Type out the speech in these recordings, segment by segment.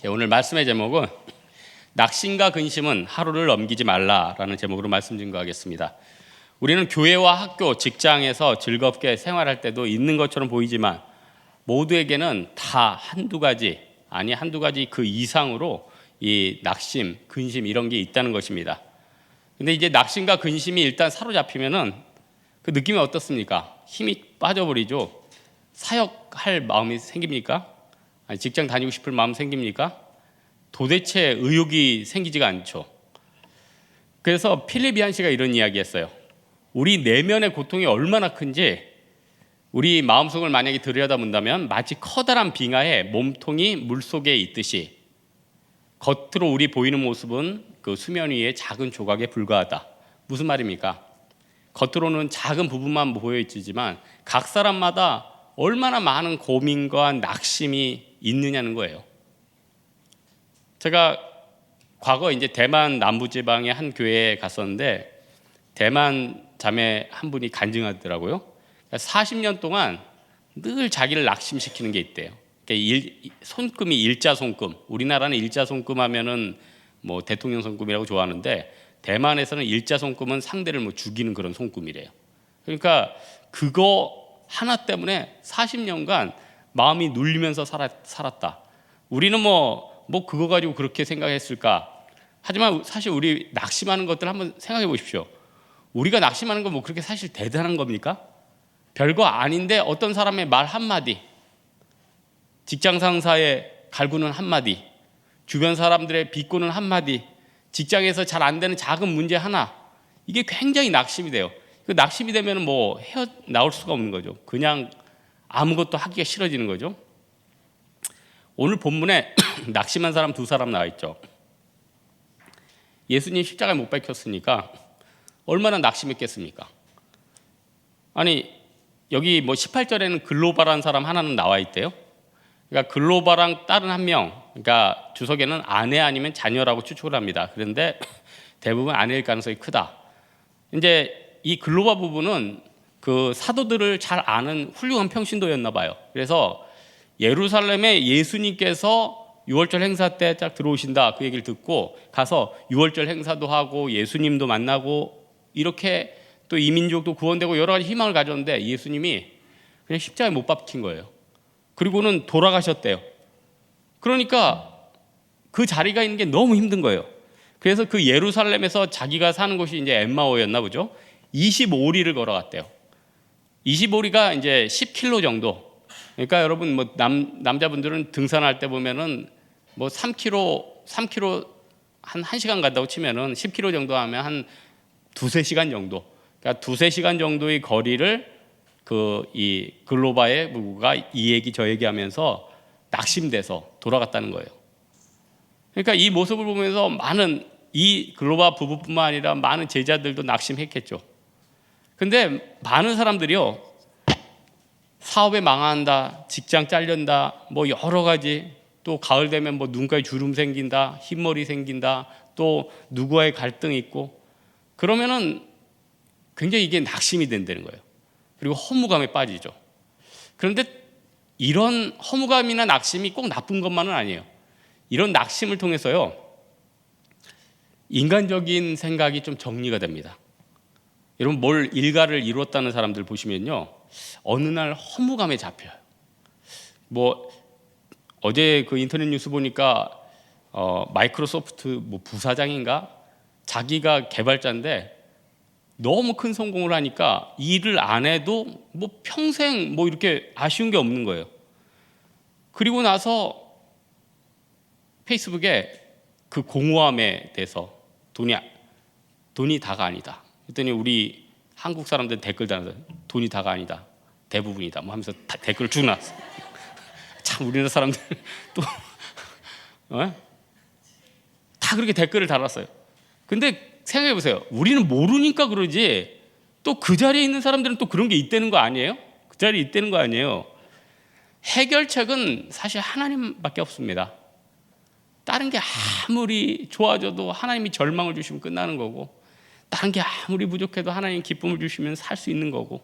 오늘 말씀의 제목은 낙심과 근심은 하루를 넘기지 말라라는 제목으로 말씀 증거하겠습니다. 우리는 교회와 학교, 직장에서 즐겁게 생활할 때도 있는 것처럼 보이지만 모두에게는 다 한두 가지 그 이상으로 이 낙심, 근심 이런 게 있다는 것입니다. 근데 이제 낙심과 근심이 일단 사로잡히면은 그 느낌이 어떻습니까? 힘이 빠져버리죠. 사역할 마음이 생깁니까? 아니, 직장 다니고 싶을 마음 생깁니까? 도대체 의욕이 생기지가 않죠. 그래서 필립 이안 씨가 이런 이야기했어요. 우리 내면의 고통이 얼마나 큰지 우리 마음속을 만약에 들여다본다면 마치 커다란 빙하에 몸통이 물속에 있듯이 겉으로 우리 보이는 모습은 그 수면 위의 작은 조각에 불과하다. 무슨 말입니까? 겉으로는 작은 부분만 보여있지만 각 사람마다 얼마나 많은 고민과 낙심이 있느냐는 거예요. 제가 과거 이제 대만 남부지방의 한 교회에 갔었는데 대만 자매 한 분이 간증하더라고요. 40년 동안 늘 자기를 낙심시키는 게 있대요. 손금이 일자 손금. 우리나라는 일자 손금 하면은 뭐 대통령 손금이라고 좋아하는데 대만에서는 일자 손금은 상대를 뭐 죽이는 그런 손금이래요. 그러니까 그거 하나 때문에 40년간 마음이 눌리면서 살았다. 우리는 뭐 그거 가지고 그렇게 생각했을까? 하지만 사실 우리 낙심하는 것들 한번 생각해 보십시오. 우리가 낙심하는 건 뭐 그렇게 사실 대단한 겁니까? 별거 아닌데 어떤 사람의 말 한마디, 직장 상사의 갈구는 한마디, 주변 사람들의 비꼬는 한마디, 직장에서 잘 안 되는 작은 문제 하나, 이게 굉장히 낙심이 돼요. 그 낙심이 되면 뭐 헤어나올 수가 없는 거죠. 그냥 아무것도 하기가 싫어지는 거죠. 오늘 본문에 낙심한 사람 두 사람 나와 있죠. 예수님 십자가에 못 박혔으니까 얼마나 낙심했겠습니까? 아니 여기 뭐 18절에는 글로바라는 사람 하나는 나와 있대요. 그러니까 글로바랑 다른 한 명, 그러니까 주석에는 아내 아니면 자녀라고 추측을 합니다. 그런데 대부분 아내일 가능성이 크다. 이제 이 글로바 부부는 그 사도들을 잘 아는 훌륭한 평신도였나 봐요. 그래서 예루살렘에 예수님께서 6월절 행사 때 딱 들어오신다 그 얘기를 듣고 가서 6월절 행사도 하고 예수님도 만나고 이렇게 또 이민족도 구원되고 여러 가지 희망을 가졌는데 예수님이 그냥 십자가에 못 박힌 거예요. 그리고는 돌아가셨대요. 그러니까 그 자리가 있는 게 너무 힘든 거예요. 그래서 그 예루살렘에서 자기가 사는 곳이 이제 엠마오였나 보죠. 25리를 걸어갔대요. 25리가 이제 10km 정도. 그러니까 여러분 뭐 남자분들은 등산할 때 보면은 뭐 3km 한 1시간 간다고 치면은 10km 정도 하면 한 두세 시간 정도. 그러니까 두세 시간 정도의 거리를 이 글로바의 부부가 이 얘기 저 얘기하면서 낙심돼서 돌아갔다는 거예요. 그러니까 이 모습을 보면서 많은 이 글로바 부부뿐만 아니라 많은 제자들도 낙심했겠죠. 근데 많은 사람들이요. 사업에 망한다, 직장 잘린다, 뭐 여러 가지 또 가을 되면 뭐 눈가에 주름 생긴다, 흰머리 생긴다, 또 누구와의 갈등이 있고 그러면은 굉장히 이게 낙심이 된다는 거예요. 그리고 허무감에 빠지죠. 그런데 이런 허무감이나 낙심이 꼭 나쁜 것만은 아니에요. 이런 낙심을 통해서요, 인간적인 생각이 좀 정리가 됩니다. 여러분 뭘 일가를 이루었다는 사람들 보시면요, 어느 날 허무감에 잡혀요. 뭐 어제 그 인터넷 뉴스 보니까 마이크로소프트 뭐 부사장인가 자기가 개발자인데 너무 큰 성공을 하니까 일을 안 해도 뭐 평생 뭐 이렇게 아쉬운 게 없는 거예요. 그리고 나서 페이스북에 그 공허함에 대해서 돈이 다가 아니다. 그랬더니 우리 한국 사람들 댓글 달아서 돈이 다가 아니다. 대부분이다. 뭐 하면서 댓글을 쭉 놨어. 참 우리나라 사람들 또 다 그렇게 댓글을 달았어요. 근데 생각해 보세요. 우리는 모르니까 그러지 또 그 자리에 있는 사람들은 또 그런 게 있다는 거 아니에요? 그 자리에 있다는 거 아니에요? 해결책은 사실 하나님밖에 없습니다. 다른 게 아무리 좋아져도 하나님이 절망을 주시면 끝나는 거고 다른 게 아무리 부족해도 하나님 기쁨을 주시면 살 수 있는 거고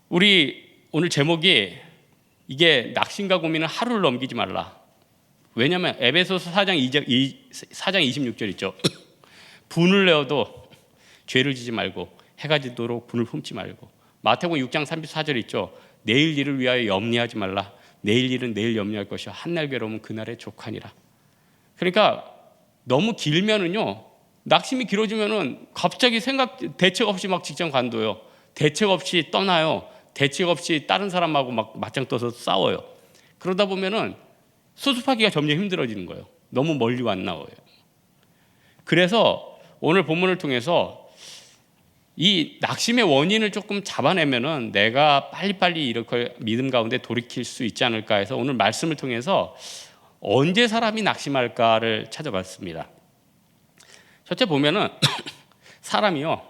우리 오늘 제목이 이게 낙심과 고민은 하루를 넘기지 말라. 왜냐하면 에베소서 4장 26절 있죠. 분을 내어도 죄를 지지 말고 해가 지도록 분을 품지 말고. 마태복음 6장 34절 있죠. 내일 일을 위하여 염려하지 말라. 내일 일은 내일 염려할 것이요 한날 괴로움은 그날의 족하니라. 그러니까 너무 길면은요, 낙심이 길어지면은 갑자기 대책 없이 막 직장 관둬요. 대책 없이 떠나요. 대책 없이 다른 사람하고 막 맞짱 떠서 싸워요. 그러다 보면은 수습하기가 점점 힘들어지는 거예요. 너무 멀리 왔나 봐요. 그래서 오늘 본문을 통해서 이 낙심의 원인을 조금 잡아내면은 내가 빨리빨리 이렇게 믿음 가운데 돌이킬 수 있지 않을까 해서 오늘 말씀을 통해서 언제 사람이 낙심할까를 찾아봤습니다. 첫째 보면은 사람이요,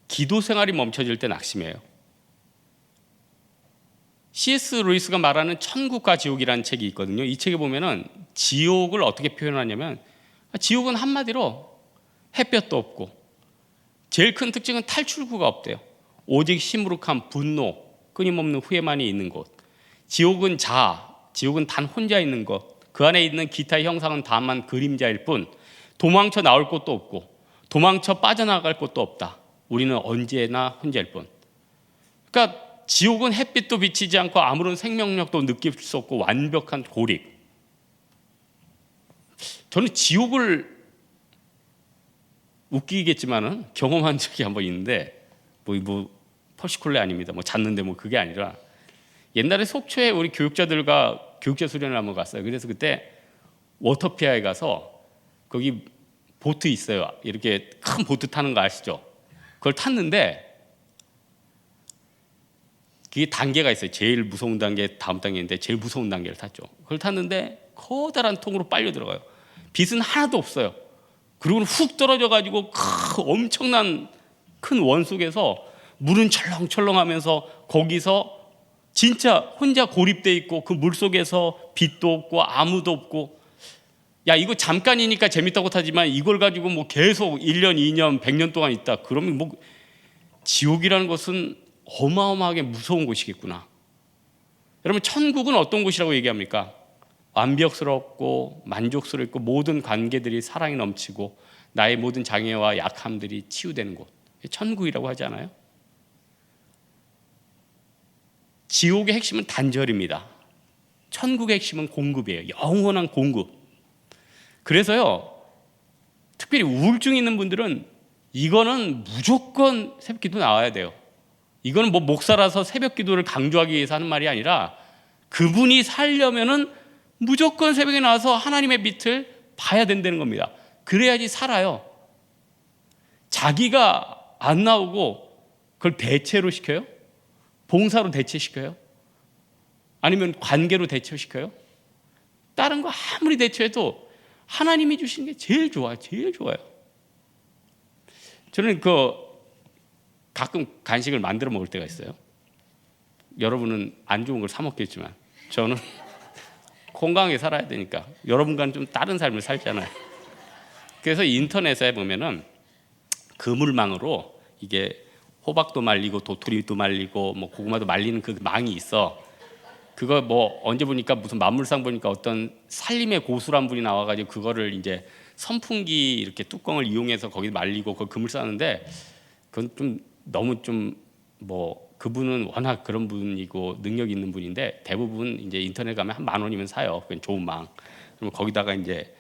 기도 생활이 멈춰질 때 낙심해요. C.S. 루이스가 말하는 천국과 지옥이라는 책이 있거든요. 이 책에 보면은 지옥을 어떻게 표현하냐면, 지옥은 한마디로 햇볕도 없고 제일 큰 특징은 탈출구가 없대요. 오직 시무룩한 분노, 끊임없는 후회만이 있는 곳. 지옥은 지옥은 단 혼자 있는 것. 그 안에 있는 기타의 형상은 다만 그림자일 뿐, 도망쳐 나올 곳도 없고 도망쳐 빠져나갈 곳도 없다. 우리는 언제나 혼자일 뿐. 그러니까 지옥은 햇빛도 비치지 않고 아무런 생명력도 느낄 수 없고 완벽한 고립. 저는 지옥을 웃기겠지만은 경험한 적이 한번 있는데, 뭐 퍼시콜레 아닙니다. 뭐 잤는데 뭐 그게 아니라, 옛날에 속초에 우리 교육자들과 교육자 수련을 한번 갔어요. 그래서 그때 워터피아에 가서 거기 보트 있어요. 이렇게 큰 보트 타는 거 아시죠? 그걸 탔는데 그게 단계가 있어요. 제일 무서운 단계, 다음 단계인데 제일 무서운 단계를 탔죠. 그걸 탔는데 커다란 통으로 빨려 들어가요. 빛은 하나도 없어요. 그리고는 훅 떨어져가지고 엄청난 큰 원 속에서 물은 철렁철렁하면서 거기서 진짜 혼자 고립돼 있고, 그 물 속에서 빛도 없고 아무도 없고, 야 이거 잠깐이니까 재밌다고 타지만 이걸 가지고 뭐 계속 1년, 2년, 100년 동안 있다. 그러면 뭐 지옥이라는 것은 어마어마하게 무서운 곳이겠구나. 여러분, 천국은 어떤 곳이라고 얘기합니까? 완벽스럽고 만족스럽고 모든 관계들이 사랑이 넘치고 나의 모든 장애와 약함들이 치유되는 곳. 천국이라고 하지 않아요? 지옥의 핵심은 단절입니다. 천국의 핵심은 공급이에요. 영원한 공급. 그래서요, 특별히 우울증 있는 분들은 이거는 무조건 새벽 기도 나와야 돼요. 이거는 뭐 목사라서 새벽 기도를 강조하기 위해서 하는 말이 아니라, 그분이 살려면은 무조건 새벽에 나와서 하나님의 빛을 봐야 된다는 겁니다. 그래야지 살아요. 자기가 안 나오고 그걸 대체로 시켜요? 봉사로 대체시켜요? 아니면 관계로 대체시켜요? 다른 거 아무리 대체해도 하나님이 주시는 게 제일 좋아요. 제일 좋아요. 저는 가끔 간식을 만들어 먹을 때가 있어요. 여러분은 안 좋은 걸 사 먹겠지만 저는 건강하게 살아야 되니까 여러분과는 좀 다른 삶을 살잖아요. 그래서 인터넷에 보면은 그물망으로 이게 호박도 말리고 도토리도 말리고 뭐 고구마도 말리는 그 망이 있어. 그거 뭐 언제 보니까 무슨 만물상 보니까 어떤 살림의 고수란 분이 나와가지고 그거를 이제 선풍기 이렇게 뚜껑을 이용해서 거기 말리고 그걸 그물 싸는데, 그건 좀 너무 좀 뭐 그분은 워낙 그런 분이고 능력 있는 분인데 대부분 이제 인터넷 가면 한 10,000원이면 사요. 그건 좋은 망. 그러면 거기다가 이제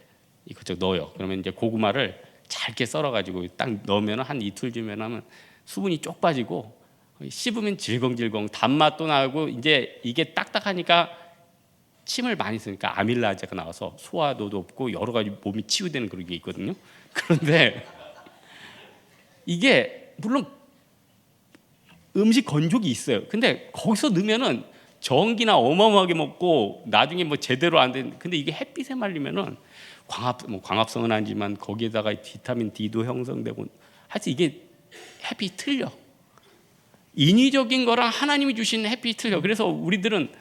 이것저것 넣어요. 그러면 이제 고구마를 잘게 썰어가지고 딱 넣으면 한 이틀 주면 하면 수분이 쪽 빠지고 씹으면 질겅질겅 단맛도 나고, 이제 이게 딱딱하니까 침을 많이 쓰니까 아밀라제가 나와서 소화도도 없고 여러 가지 몸이 치유되는 그런 게 있거든요. 그런데 이게 물론 음식 건조기 있어요. 근데 거기서 넣으면은 전기나 어마어마하게 먹고 나중에 뭐 제대로 안 되는. 근데 이게 햇빛에 말리면은 광합성은 아니지만 거기에다가 비타민 D도 형성되고, 하여튼 이게 햇빛이 틀려. 인위적인 거랑 하나님이 주신 햇빛이 틀려. 그래서 우리들은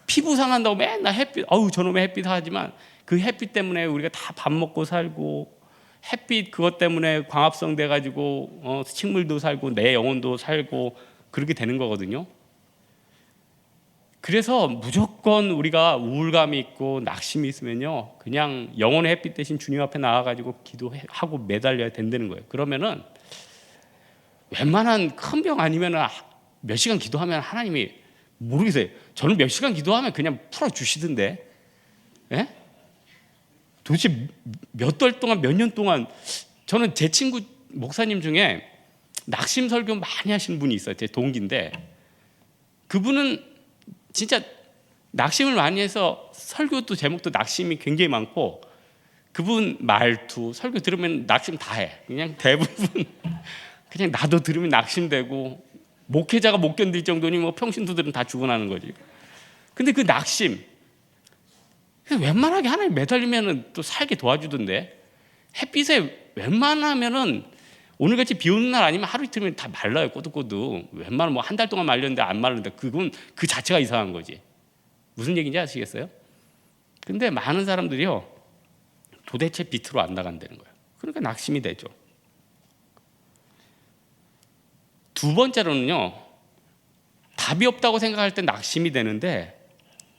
피부 상한다고 맨날 햇빛, 저놈의 햇빛 하지만 그 햇빛 때문에 우리가 다 밥 먹고 살고, 햇빛 그것 때문에 광합성 돼가지고 식물도 살고 내 영혼도 살고 그렇게 되는 거거든요. 그래서 무조건 우리가 우울감이 있고 낙심이 있으면요, 그냥 영혼의 햇빛 대신 주님 앞에 나와가지고 기도하고 매달려야 된다는 거예요. 그러면은 웬만한 큰 병 아니면은 몇 시간 기도하면 하나님이, 모르겠어요, 저는 몇 시간 기도하면 그냥 풀어주시던데, 예? 도대체 몇 달 동안, 몇 년 동안. 저는 제 친구 목사님 중에 낙심 설교 많이 하시는 분이 있어요. 제 동기인데, 그분은 진짜 낙심을 많이 해서 설교도 제목도 낙심이 굉장히 많고, 그분 말투, 설교 들으면 낙심 다 해. 그냥 대부분 그냥 나도 들으면 낙심되고, 목회자가 못 견딜 정도니 뭐 평신도들은 다 죽어나는 거지. 근데 그 낙심, 웬만하게 하나님 매달리면 또 살게 도와주던데, 햇빛에 웬만하면은 오늘같이 비 오는 날 아니면 하루 이틀이면 다 말라요. 꼬득꼬득. 웬만하면 뭐 한 달 동안 말렸는데 안 말랐는데, 그건 그 자체가 이상한 거지. 무슨 얘기인지 아시겠어요? 근데 많은 사람들이요, 도대체 빛으로 안 나간다는 거예요. 그러니까 낙심이 되죠. 두 번째로는요, 답이 없다고 생각할 때 낙심이 되는데,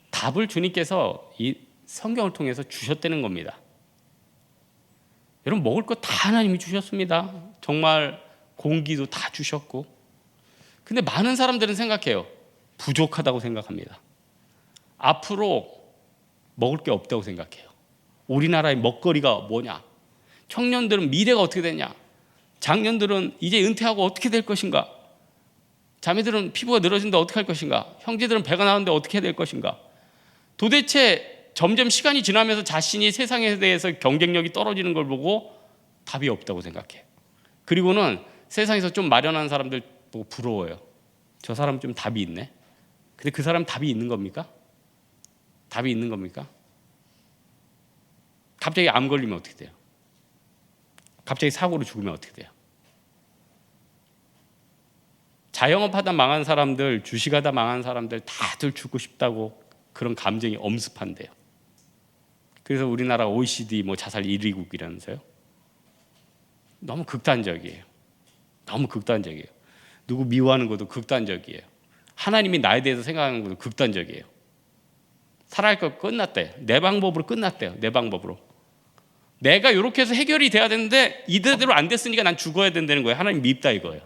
답을 주님께서 이 성경을 통해서 주셨다는 겁니다. 여러분, 먹을 거 다 하나님이 주셨습니다. 정말 공기도 다 주셨고. 근데 많은 사람들은 생각해요, 부족하다고 생각합니다. 앞으로 먹을 게 없다고 생각해요. 우리나라의 먹거리가 뭐냐, 청년들은 미래가 어떻게 되냐, 장년들은 이제 은퇴하고 어떻게 될 것인가, 자매들은 피부가 늘어진다 어떻게 할 것인가, 형제들은 배가 나오는데 어떻게 될 것인가. 도대체 점점 시간이 지나면서 자신이 세상에 대해서 경쟁력이 떨어지는 걸 보고 답이 없다고 생각해. 그리고는 세상에서 좀 마련한 사람들 보고 부러워요. 저 사람 좀 답이 있네. 근데 그 사람 답이 있는 겁니까? 답이 있는 겁니까? 갑자기 암 걸리면 어떻게 돼요? 갑자기 사고로 죽으면 어떻게 돼요? 자영업하다 망한 사람들, 주식하다 망한 사람들 다들 죽고 싶다고 그런 감정이 엄습한대요. 그래서 우리나라 OECD 뭐 자살 1위국이라면서요. 너무 극단적이에요. 너무 극단적이에요. 누구 미워하는 것도 극단적이에요. 하나님이 나에 대해서 생각하는 것도 극단적이에요. 살아갈 거 끝났대요. 내 방법으로 끝났대요. 내 방법으로. 내가 이렇게 해서 해결이 돼야 되는데 이대로 안 됐으니까 난 죽어야 된다는 거예요. 하나님 밉다 이거예요.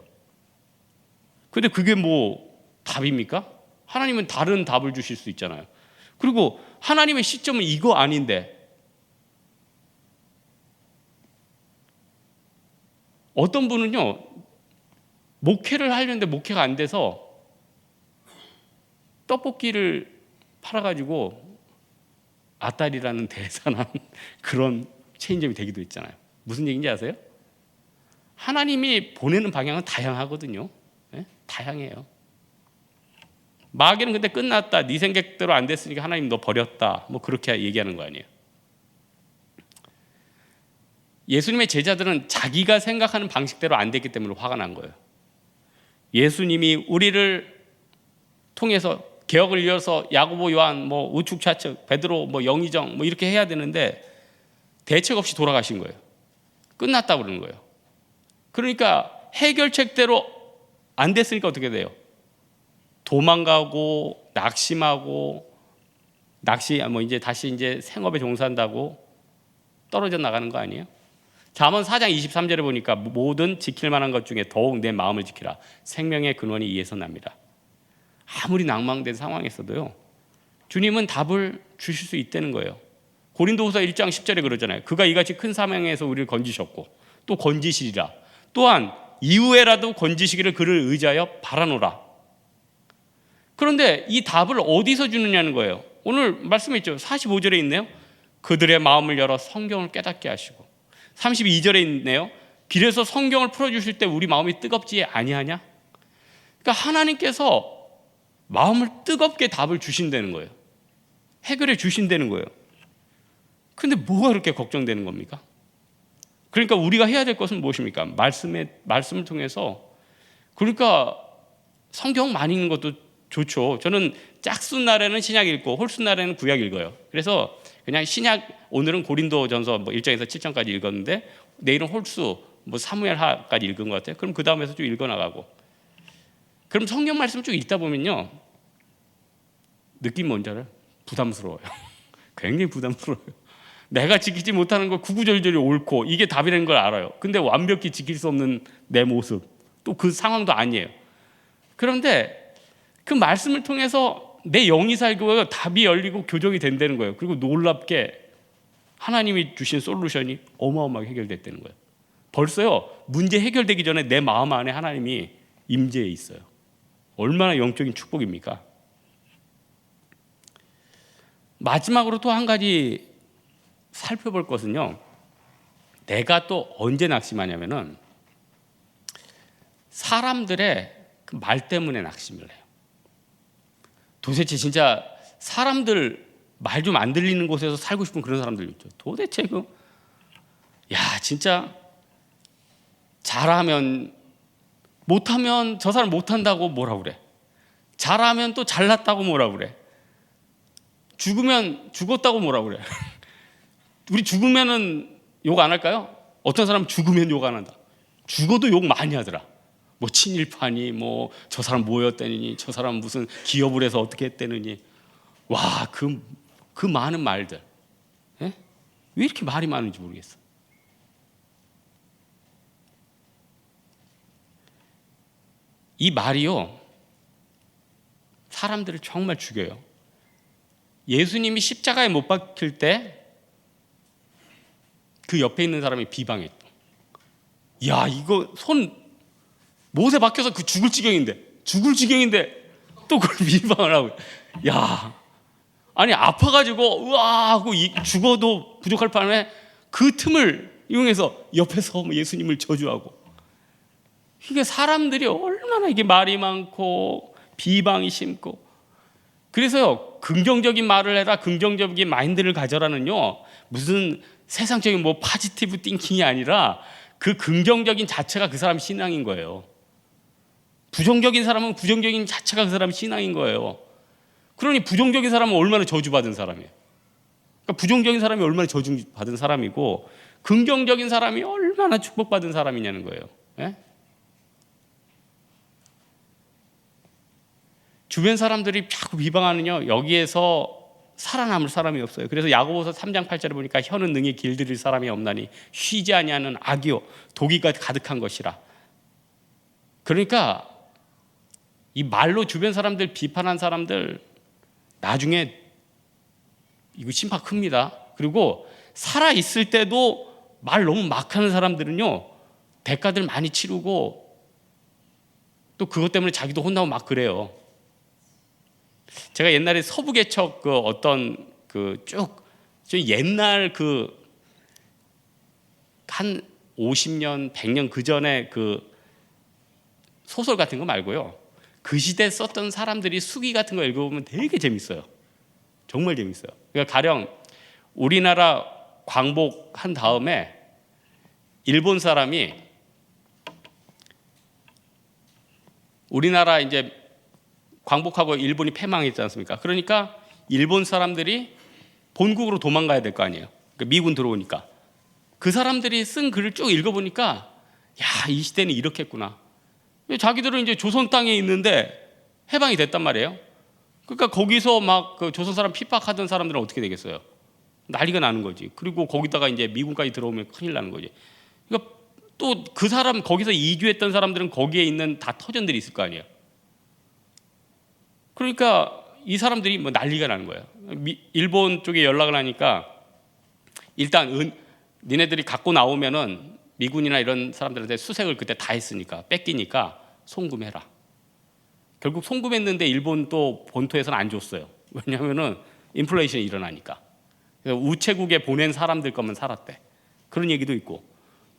근데 그게 뭐 답입니까? 하나님은 다른 답을 주실 수 있잖아요. 그리고 하나님의 시점은 이거 아닌데, 어떤 분은요, 목회를 하려는데 목회가 안 돼서 떡볶이를 팔아가지고 아딸이라는 대단한 그런 체인점이 되기도 했잖아요. 무슨 얘기인지 아세요? 하나님이 보내는 방향은 다양하거든요. 네? 다양해요. 마귀는 근데 끝났다, 네 생각대로 안 됐으니까 하나님 너 버렸다, 뭐 그렇게 얘기하는 거 아니에요. 예수님의 제자들은 자기가 생각하는 방식대로 안 됐기 때문에 화가 난 거예요. 예수님이 우리를 통해서 개혁을 이어서 야고보, 요한, 뭐 우측 좌측, 베드로, 뭐 영의정 뭐 이렇게 해야 되는데 대책 없이 돌아가신 거예요. 끝났다고 그러는 거예요. 그러니까 해결책대로 안 됐으니까 어떻게 돼요? 도망가고 낙심하고, 뭐 이제 다시 이제 생업에 종사한다고 떨어져 나가는 거 아니에요? 잠언 4장 23절에 보니까 모든 지킬 만한 것 중에 더욱 내 마음을 지키라. 생명의 근원이 이에서 납니다. 아무리 낭망된 상황에서도요, 주님은 답을 주실 수 있다는 거예요. 고린도후서 1장 10절에 그러잖아요. 그가 이같이 큰 사명에서 우리를 건지셨고 또 건지시리라. 또한 이후에라도 건지시기를 그를 의지하여 바라노라. 그런데 이 답을 어디서 주느냐는 거예요. 오늘 말씀에 있죠. 45절에 있네요. 그들의 마음을 열어 성경을 깨닫게 하시고. 32절에 있네요. 길에서 성경을 풀어주실 때 우리 마음이 뜨겁지 아니하냐? 그러니까 하나님께서 마음을 뜨겁게 답을 주신다는 거예요. 해결해 주신다는 거예요. 근데 뭐가 그렇게 걱정되는 겁니까? 그러니까 우리가 해야 될 것은 무엇입니까? 말씀을 통해서, 그러니까 성경 많이 읽는 것도 좋죠. 저는 짝순 날에는 신약 읽고 홀순 날에는 구약 읽어요. 그래서 그냥 신약, 오늘은 고린도전서 뭐 1장에서 7장까지 읽었는데 내일은 홀수 뭐 사무엘하까지 읽은 것 같아요. 그럼 그 다음에서 쭉 읽어나가고. 그럼 성경 말씀 쭉 읽다 보면요, 느낌 뭔지 알아요? 부담스러워요. 굉장히 부담스러워요. 내가 지키지 못하는 거 구구절절이 옳고 이게 답이라는 걸 알아요. 근데 완벽히 지킬 수 없는 내 모습, 또 그 상황도 아니에요. 그런데 그 말씀을 통해서 내 영이 살고 답이 열리고 교정이 된다는 거예요. 그리고 놀랍게 하나님이 주신 솔루션이 어마어마하게 해결됐다는 거예요. 벌써요, 문제 해결되기 전에 내 마음 안에 하나님이 임재해 있어요. 얼마나 영적인 축복입니까? 마지막으로 또 한 가지 살펴볼 것은요, 내가 또 언제 낙심하냐면은 사람들의 그 말 때문에 낙심을 해요. 도대체 진짜 사람들 말 좀 안 들리는 곳에서 살고 싶은 그런 사람들 있죠. 도대체 진짜 잘하면, 못하면 저 사람 못한다고 뭐라 그래. 잘하면 또 잘났다고 뭐라 그래. 죽으면 죽었다고 뭐라 그래. 우리 죽으면은 욕 안 할까요? 어떤 사람 죽으면 욕 안 한다. 죽어도 욕 많이 하더라. 뭐 친일파니, 뭐 저 사람 뭐였다니, 저 사람 무슨 기업을 해서 어떻게 했다느니. 와, 그 많은 말들. 예? 왜 이렇게 말이 많은지 모르겠어. 이 말이요, 사람들을 정말 죽여요. 예수님이 십자가에 못 박힐 때 그 옆에 있는 사람이 비방했다. 야, 이거 손 못에 박혀서 그 죽을 지경인데 또 그걸 비방을 하고. 야, 아니 아파가지고 우와 하고 죽어도 부족할 판에 그 틈을 이용해서 옆에서 예수님을 저주하고. 이게 사람들이 얼마나 이게 말이 많고 비방이 심고. 그래서요, 긍정적인 말을 해라, 긍정적인 마인드를 가져라는요, 무슨 세상적인 뭐 파지티브 띵킹이 아니라 그 긍정적인 자체가 그 사람 신앙인 거예요. 부정적인 사람은 부정적인 자체가 그 사람 신앙인 거예요. 그러니 부정적인 사람은 얼마나 저주받은 사람이에요. 그러니까 부정적인 사람이 얼마나 저주받은 사람이고 긍정적인 사람이 얼마나 축복받은 사람이냐는 거예요. 예? 주변 사람들이 자꾸 비방하는요, 여기에서 살아남을 사람이 없어요. 그래서 야고보서 3장 8절에 보니까 혀는 능히 길들일 사람이 없나니 쉬지 아니하는 악이요 독이가 가득한 것이라. 그러니까 이 말로 주변 사람들 비판한 사람들 나중에 이거 심판 큽니다. 그리고 살아 있을 때도 말 너무 막 하는 사람들은요, 대가들 많이 치르고 또 그것 때문에 자기도 혼나고 막 그래요. 제가 옛날에 서부개척 어떤 쭉 옛날 한 50년, 100년 그 전에 소설 같은 거 말고요, 그 시대 썼던 사람들이 수기 같은 거 읽어보면 되게 재밌어요. 정말 재밌어요. 그러니까 가령 우리나라 광복한 다음에 일본 사람이 우리나라 이제 광복하고 일본이 패망했지 않습니까? 그러니까 일본 사람들이 본국으로 도망가야 될 거 아니에요. 그러니까 미군 들어오니까. 그 사람들이 쓴 글을 쭉 읽어보니까 야, 이 시대는 이렇게 했구나. 자기들은 이제 조선 땅에 있는데 해방이 됐단 말이에요. 그러니까 거기서 막 조선 사람 핍박하던 사람들은 어떻게 되겠어요? 난리가 나는 거지. 그리고 거기다가 이제 미군까지 들어오면 큰일 나는 거지. 그러니까 또 그 사람, 거기서 이주했던 사람들은 거기에 있는 다 터전들이 있을 거 아니에요. 그러니까 이 사람들이 뭐 난리가 나는 거예요. 일본 쪽에 연락을 하니까 일단 니네들이 갖고 나오면은 미군이나 이런 사람들한테 수색을 그때 다 했으니까 뺏기니까 송금해라. 결국 송금했는데 일본 또 본토에서는 안 줬어요. 왜냐하면은 인플레이션이 일어나니까. 그래서 우체국에 보낸 사람들 거면 살았대. 그런 얘기도 있고.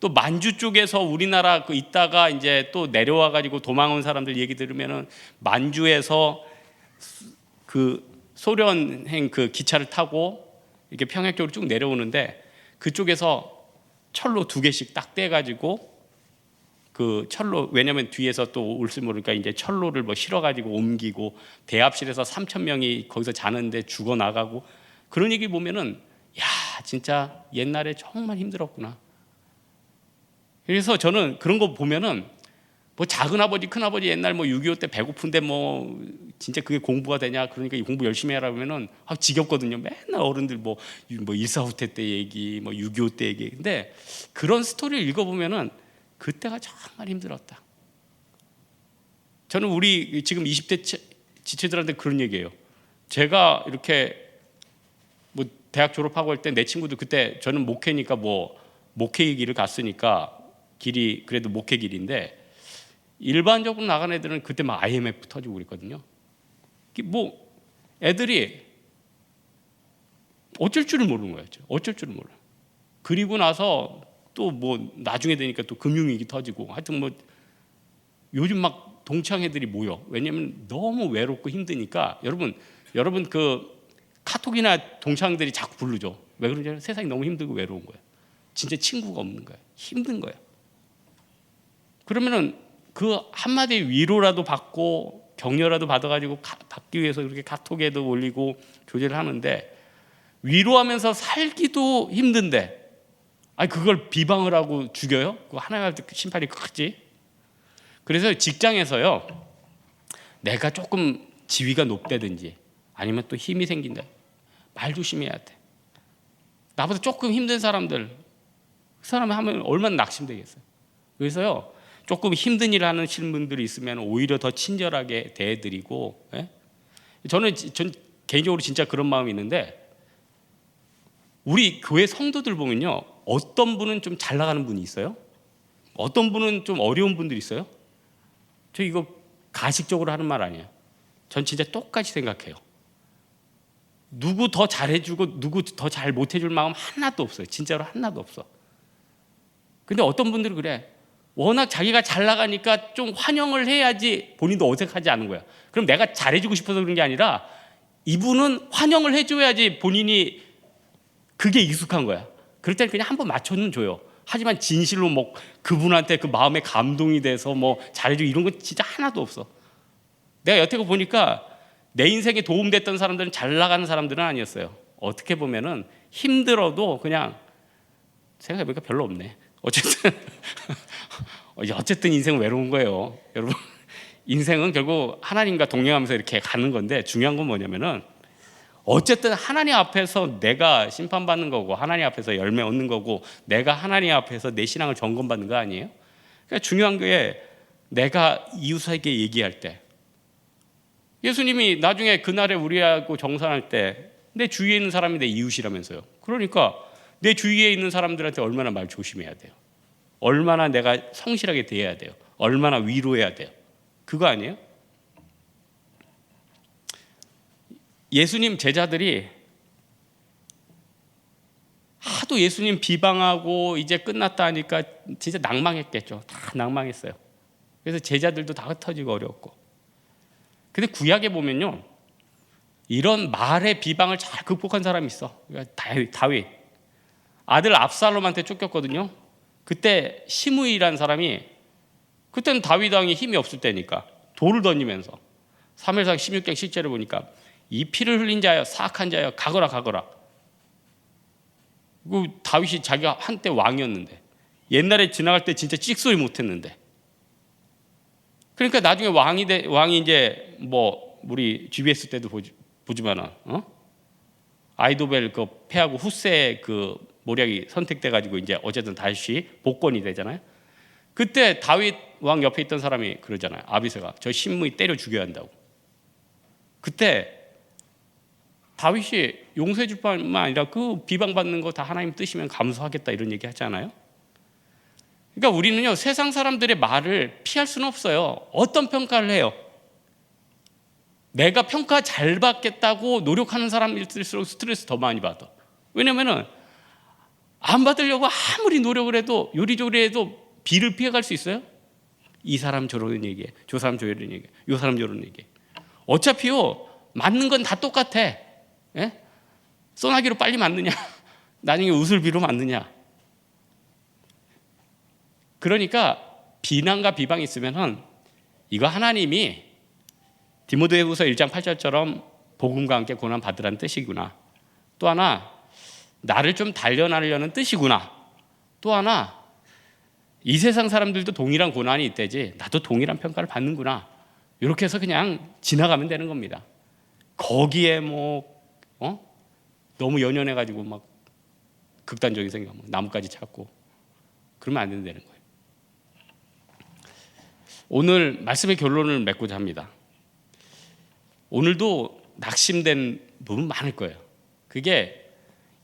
또 만주 쪽에서 우리나라 있다가 이제 또 내려와 가지고 도망온 사람들 얘기 들으면은 만주에서 소련행 기차를 타고 이렇게 평양 쪽으로 쭉 내려오는데 그쪽에서 철로 2개씩 딱 떼가지고 철로, 왜냐면 뒤에서 또 올줄 모르니까 이제 철로를 뭐 실어가지고 옮기고 대합실에서 3,000명이 거기서 자는데 죽어 나가고 그런 얘기 보면은 야, 진짜 옛날에 정말 힘들었구나. 그래서 저는 그런 거 보면은 뭐 작은아버지 큰아버지 옛날 뭐 6.25 때 배고픈데 뭐 진짜 그게 공부가 되냐, 그러니까 이 공부 열심히 해라 그러면은 지겹거든요. 맨날 어른들 뭐 일사후퇴 때 얘기, 뭐 6.25 때 얘기. 근데 그런 스토리를 읽어보면은 그때가 정말 힘들었다. 저는 우리 지금 20대 지체들한테 그런 얘기예요. 제가 이렇게 뭐 대학 졸업하고 할 때 내 친구들, 그때 저는 목회니까 뭐 목회의 길을 갔으니까 길이 그래도 목회 길인데, 일반적으로 나간 애들은 그때 막 IMF 터지고 그랬거든요. 뭐 애들이 어쩔 줄을 모르는 거였죠. 어쩔 줄을 몰라. 그리고 나서 또 뭐 나중에 되니까 또 금융위기 터지고, 하여튼 뭐 요즘 막 동창 애들이 모여. 왜냐면 너무 외롭고 힘드니까. 여러분 그 카톡이나 동창들이 자꾸 부르죠. 왜 그런지 알아요? 세상이 너무 힘들고 외로운 거예요. 진짜 친구가 없는 거예요. 힘든 거예요. 그러면은 그 한마디 위로라도 받고 격려라도 받아가지고 받기 위해서 그렇게 카톡에도 올리고 교제를 하는데, 위로하면서 살기도 힘든데 그걸 비방을 하고 죽여요? 그거 하나님 심판이 크지. 그래서 직장에서요, 내가 조금 지위가 높다든지 아니면 또 힘이 생긴다, 말 조심해야 돼. 나보다 조금 힘든 사람들, 그 사람 하면 얼마나 낙심되겠어요. 그래서요, 조금 힘든 일 하는 분들이 있으면 오히려 더 친절하게 대해드리고, 전 개인적으로 진짜 그런 마음이 있는데, 우리 교회 성도들 보면요, 어떤 분은 좀 잘 나가는 분이 있어요. 어떤 분은 좀 어려운 분들이 있어요. 저 이거 가식적으로 하는 말 아니에요. 전 진짜 똑같이 생각해요. 누구 더 잘해주고 누구 더 잘 못해줄 마음 하나도 없어요. 진짜로 하나도 없어. 근데 어떤 분들은 그래. 워낙 자기가 잘 나가니까 좀 환영을 해야지 본인도 어색하지 않은 거야. 그럼 내가 잘해주고 싶어서 그런 게 아니라 이분은 환영을 해줘야지 본인이 그게 익숙한 거야. 그럴 때는 그냥 한번 맞춰는 줘요. 하지만 진실로 뭐 그분한테 그 마음에 감동이 돼서 뭐 잘해주고 이런 거 진짜 하나도 없어. 내가 여태껏 보니까 내 인생에 도움됐던 사람들은 잘 나가는 사람들은 아니었어요. 어떻게 보면은 힘들어도 그냥 생각해보니까 별로 없네. 어쨌든 인생은 외로운 거예요. 여러분, 인생은 결국 하나님과 동행하면서 이렇게 가는 건데, 중요한 건 뭐냐면은 어쨌든 하나님 앞에서 내가 심판받는 거고, 하나님 앞에서 열매 얻는 거고, 내가 하나님 앞에서 내 신앙을 점검받는 거 아니에요? 그러니까 중요한 게, 내가 이웃에게 얘기할 때, 예수님이 나중에 그날에 우리하고 정산할 때 내 주위에 있는 사람이 내 이웃이라면서요. 그러니까 내 주위에 있는 사람들한테 얼마나 말 조심해야 돼요. 얼마나 내가 성실하게 대해야 돼요. 얼마나 위로해야 돼요. 그거 아니에요? 예수님 제자들이 하도 예수님 비방하고 이제 끝났다 하니까 진짜 낭망했겠죠. 다 낭망했어요. 그래서 제자들도 다 흩어지고 어려웠고. 근데 구약에 보면요, 이런 말의 비방을 잘 극복한 사람이 있어. 그러니까 다윗. 아들 압살롬한테 쫓겼거든요. 그때 시므이라는 사람이, 그때는 다윗 왕이 힘이 없을 때니까 돌을 던지면서, 3일상 16장 실제를 보니까 이 피를 흘린 자여, 사악한 자여, 가거라. 그 다윗이 자기가 한때 왕이었는데, 옛날에 지나갈 때 진짜 찍소리 못했는데, 그러니까 나중에 왕이 이제 뭐 우리 GBS 때도 보지만은 아이도벨 그 패하고 후세 그 모략이 선택돼 가지고 이제 어쨌든 다시 복권이 되잖아요. 그때 다윗 왕 옆에 있던 사람이 그러잖아요. 아비새가 저 신무이 때려 죽여야 한다고. 그때 다윗이 용서해 줄 뿐만 아니라 그 비방받는 거 다 하나님 뜻이면 감수하겠다 이런 얘기 하잖아요. 그러니까 우리는요, 세상 사람들의 말을 피할 수는 없어요. 어떤 평가를 해요? 내가 평가 잘 받겠다고 노력하는 사람일수록 스트레스 더 많이 받아. 왜냐면은 안 받으려고 아무리 노력을 해도 요리조리 해도 비를 피해갈 수 있어요? 이 사람 저러는 얘기해, 저 사람 저러는 얘기해, 요 사람 저러는 얘기해. 어차피요, 맞는 건 다 똑같아. 예? 소나기로 빨리 맞느냐, 나중에 우슬비로 맞느냐. 그러니까 비난과 비방이 있으면은 이거 하나님이 디모데후서 1장 8절처럼 복음과 함께 고난 받으라는 뜻이구나. 또 하나 나를 좀 단련하려는 뜻이구나. 또 하나 이 세상 사람들도 동일한 고난이 있대지 나도 동일한 평가를 받는구나. 이렇게 해서 그냥 지나가면 되는 겁니다. 거기에 너무 연연해가지고 막 극단적인 생각, 나뭇가지 찾고 그러면 안 된다는 거예요. 오늘 말씀의 결론을 맺고자 합니다. 오늘도 낙심된 부분 많을 거예요. 그게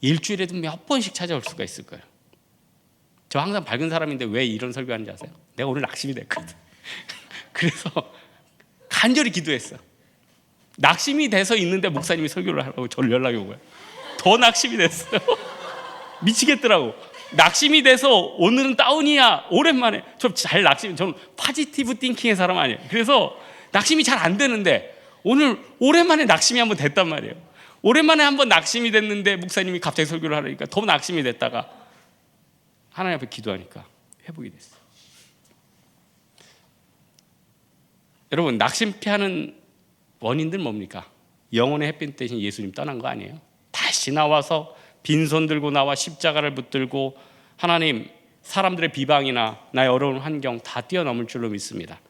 일주일에도 몇 번씩 찾아올 수가 있을 거예요. 저 항상 밝은 사람인데 왜 이런 설교하는지 아세요? 내가 오늘 낙심이 됐거든. 그래서 간절히 기도했어. 낙심이 돼서 있는데 목사님이 설교를 하라고 저를 연락이 온 거예요. 더 낙심이 됐어요. 미치겠더라고. 낙심이 돼서 오늘은 다운이야. 오랜만에. 저는 포지티브 띵킹의 사람 아니에요. 그래서 낙심이 잘 안 되는데 오늘 오랜만에 낙심이 한번 됐단 말이에요. 오랜만에 한번 낙심이 됐는데 목사님이 갑자기 설교를 하려니까 더 낙심이 됐다가 하나님 앞에 기도하니까 회복이 됐어요. 여러분, 낙심 피하는 원인들 뭡니까? 영혼의 햇빛 대신 예수님 떠난 거 아니에요? 다시 나와서 빈손 들고 나와 십자가를 붙들고 하나님, 사람들의 비방이나 나의 어려운 환경 다 뛰어넘을 줄로 믿습니다.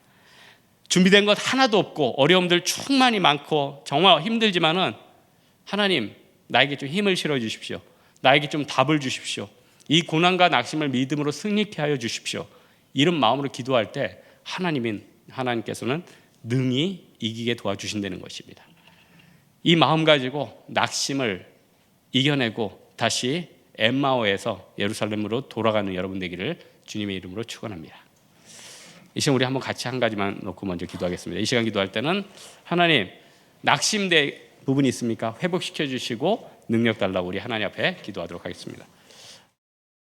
준비된 것 하나도 없고 어려움들 충만히 많고 정말 힘들지만은 하나님, 나에게 좀 힘을 실어 주십시오. 나에게 좀 답을 주십시오. 이 고난과 낙심을 믿음으로 승리케 하여 주십시오. 이런 마음으로 기도할 때 하나님께서는 능히 이기게 도와주신다는 것입니다. 이 마음 가지고 낙심을 이겨내고 다시 엠마오에서 예루살렘으로 돌아가는 여러분 되기를 주님의 이름으로 축원합니다. 이 시간 우리 한번 같이 한 가지만 놓고 먼저 기도하겠습니다. 이 시간 기도할 때는 하나님, 낙심된 부분이 있습니까? 회복시켜 주시고 능력 달라고 우리 하나님 앞에 기도하도록 하겠습니다.